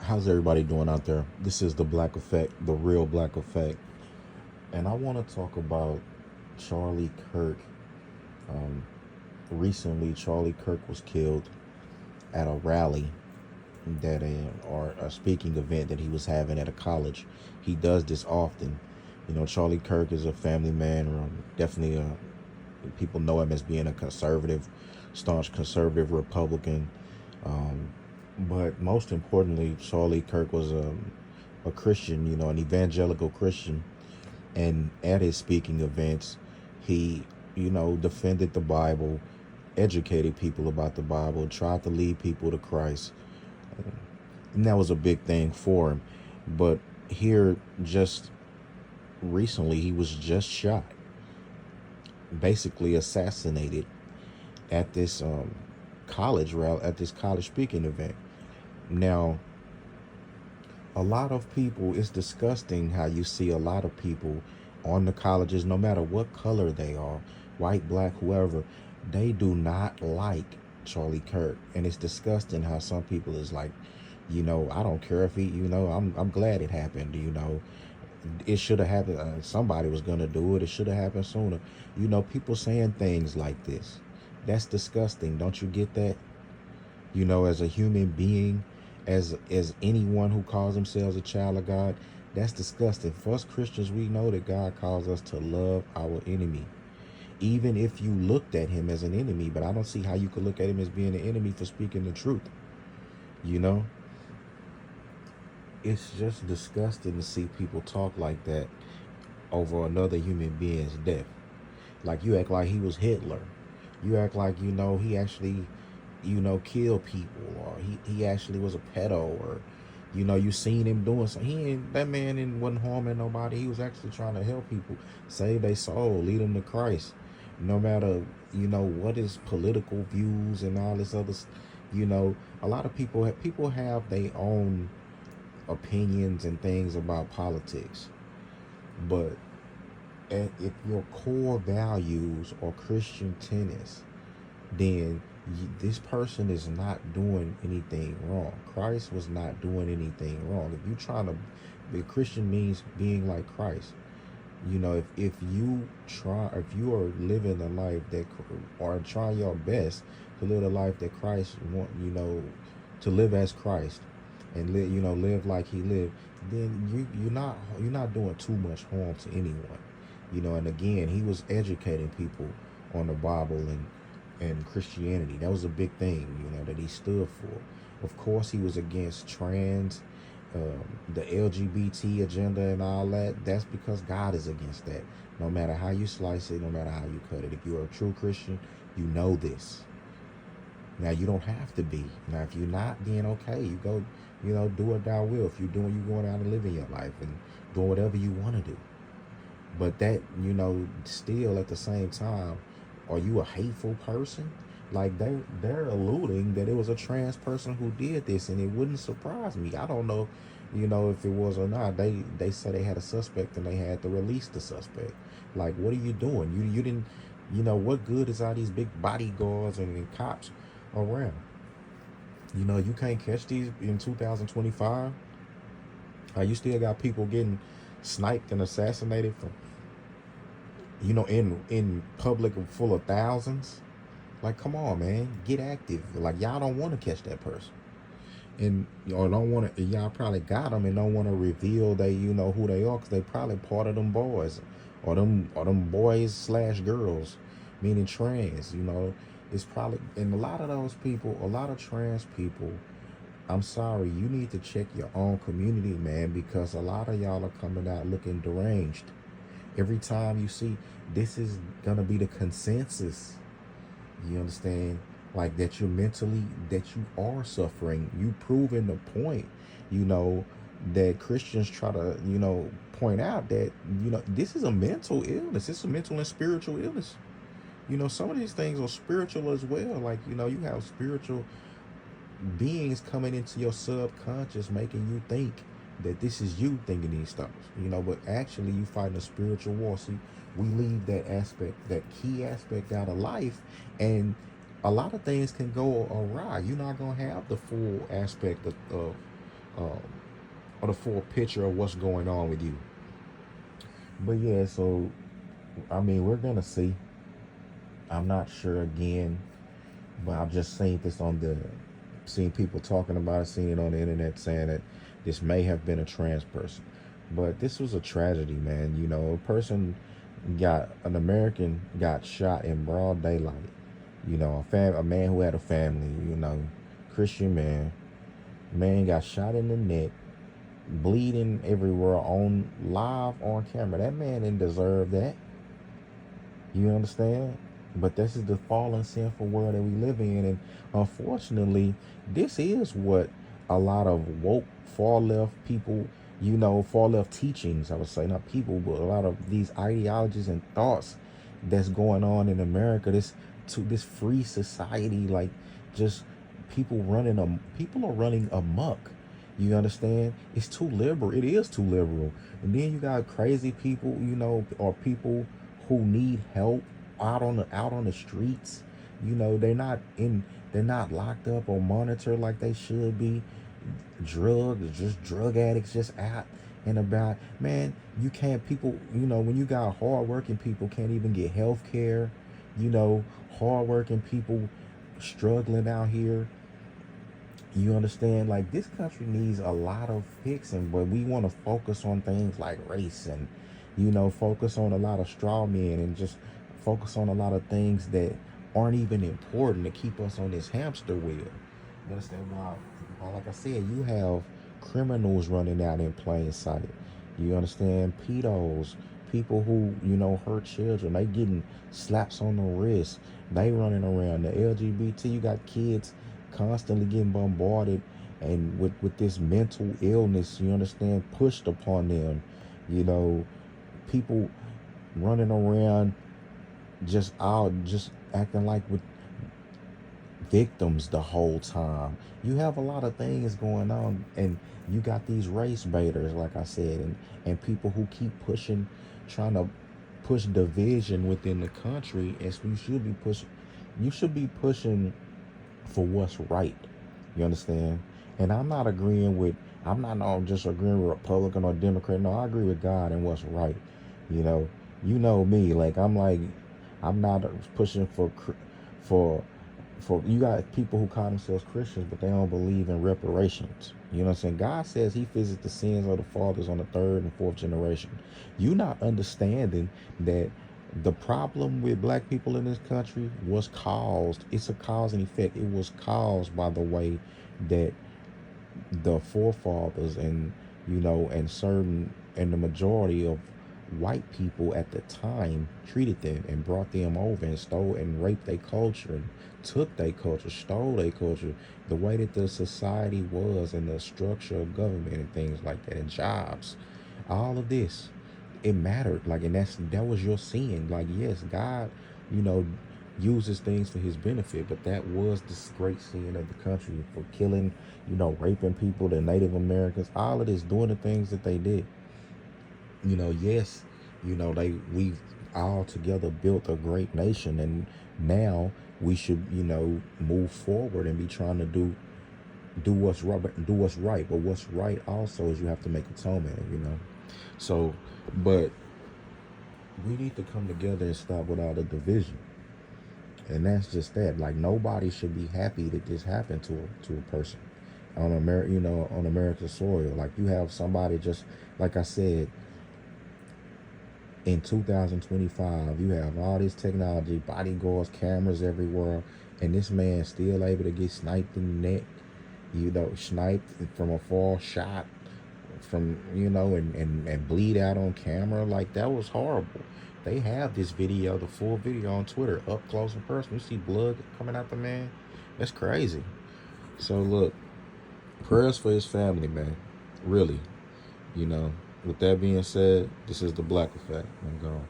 How's everybody doing out there? This is the Black Effect, the real Black Effect. And I want to talk about Charlie Kirk. Um, Recently, Charlie Kirk was killed at a rally or a speaking event that he was having at a college. He does this often. Charlie Kirk is a family man, definitely people know him as being a conservative, staunch conservative Republican. Um, but most importantly, Charlie Kirk was a Christian, an evangelical Christian. And at his speaking events, he, defended the Bible, educated people about the Bible, tried to lead people to Christ. And that was a big thing for him. But here, just recently, he was just shot, basically assassinated at this college rally, at this college speaking event. Now, a lot of people, it's disgusting how you see a lot of people on the colleges, no matter what color they are, white, black, whoever, they do not like Charlie Kirk. And it's disgusting how some people is like, I don't care if he, I'm glad it happened, it should have happened. Somebody was going to do it. It should have happened sooner. People saying things like this. That's disgusting. Don't you get that? As a human being, as anyone who calls themselves a child of God, that's disgusting. For us Christians, we know that God calls us to love our enemy. Even if you looked at him as an enemy, but I don't see how you could look at him as being an enemy for speaking the truth. It's just disgusting to see people talk like that over another human being's death. Like, you act like he was Hitler. You act like, he actually, killed people, or he actually was a pedo, or, you seen him doing something. That man wasn't harming nobody. He was actually trying to help people, save their soul, lead them to Christ. No matter, what his political views and all this other, a lot of people have their own opinions and things about politics. But if your core values are Christian tenets, then this person is not doing anything wrong. Christ was not doing anything wrong. If you're trying to be a Christian, means being like Christ. If you are living a life that, or trying your best to live a life that Christ want, to live as Christ, and live like he lived, then you're not doing too much harm to anyone. And again, he was educating people on the Bible and Christianity. That was a big thing, that he stood for. Of course, he was against trans, the LGBT agenda and all that. That's because God is against that. No matter how you slice it, no matter how you cut it. If you're a true Christian, you know this. Now, you don't have to be. Now, if you're not, then okay, you go, do what thou will. If you're going out and living your life and doing whatever you want to do. But that, still at the same time, are you a hateful person? Like, they're alluding that it was a trans person who did this, and it wouldn't surprise me. I don't know, if it was or not. They said they had a suspect and they had to release the suspect. Like, what are you doing? You didn't, what good is all these big bodyguards and cops around? You can't catch these in 2025. You still got people getting sniped and assassinated from, in public full of thousands. Like, come on, man, get active. Like, y'all don't want to catch that person, and y'all probably got them and don't want to reveal who they are, because they probably part of them boys, or them boys/girls, meaning trans. It's probably, and a lot of those people, a lot of trans people, I'm sorry, you need to check your own community, man, because a lot of y'all are coming out looking deranged. Every time you see, this is gonna be the consensus. You understand? Like, that that you are suffering. You proving the point, that Christians try to, point out that, this is a mental illness. It's a mental and spiritual illness. Some of these things are spiritual as well. Like, you have spiritual beings coming into your subconscious, making you think that this is you thinking these thoughts, but actually you fighting a spiritual war. See, we leave that key aspect out of life, and a lot of things can go awry. You're not going to have the full aspect of um, or the full picture of what's going on with you. But yeah, so I mean, we're gonna see. I'm not sure again, but I've just seen this seen people talking about it, seen it on the internet saying that this may have been a trans person. But this was a tragedy, man. You know, an American got shot in broad daylight. You know, a man who had a family, you know, Christian man got shot in the neck, bleeding everywhere on live on camera. That man didn't deserve that. You understand? But this is the fallen, sinful world that we live in, and unfortunately, this is what a lot of woke, far left people, you know, far left teachings, I would say, not people, but a lot of these ideologies and thoughts that's going on in America. This free society, like just people are running amok. You understand? It's too liberal. It is too liberal. And then you got crazy people, you know, or people who need help out on the streets. You know, they're not locked up or monitored like they should be. Just drug addicts just out and about. Man, you can't people, you know, when you got hardworking people can't even get health care, you know, hardworking people struggling out here. You understand? Like, this country needs a lot of fixing, but we want to focus on things like race and, you know, focus on a lot of straw men and just focus on a lot of things that aren't even important to keep us on this hamster wheel. You understand? Like I said, you have criminals running out in plain sight. You understand? Pedos, people who, you know, hurt children, they getting slaps on the wrist. They running around. The LGBT, you got kids constantly getting bombarded and with this mental illness, you understand, pushed upon them. You know, people running around just acting like with victims the whole time. You have a lot of things going on, and you got these race baiters, like I said, and people who keep trying to push division within the country. And so you should be pushing for what's right. You understand? And I'm not just agreeing with Republican or Democrat. No, I agree with God and what's right. You know me. I'm not pushing for you got people who call themselves Christians, but they don't believe in reparations. You know what I'm saying? God says he visits the sins of the fathers on the third and fourth generation. You not understanding that the problem with black people in this country it's a cause and effect. It was caused by the way that the forefathers and the majority of white people at the time treated them and brought them over and stole and raped their culture and took their culture, stole their culture, the way that the society was and the structure of government and things like that and jobs, all of this, it mattered. And that was your sin. Yes, God, uses things for his benefit, but that was this great sin of the country for killing, raping people, the Native Americans, all of this, doing the things that they did. Yes, we all together built a great nation, and now we should, move forward and be trying to do what's right. But what's right also is you have to make atonement, So, but we need to come together and stop with all the division. And that's just that. Nobody should be happy that this happened to a person on on American soil. You have somebody, just like I said, in 2025, you have all this technology, bodyguards, cameras everywhere, and this man still able to get sniped in the neck, sniped from afar, shot from, and bleed out on camera. That was horrible. They have this video, the full video on Twitter, up close and personal. You see blood coming out the man. That's crazy. So look, prayers for his family, man. Really, With that being said, this is the Black Effect. I'm gone.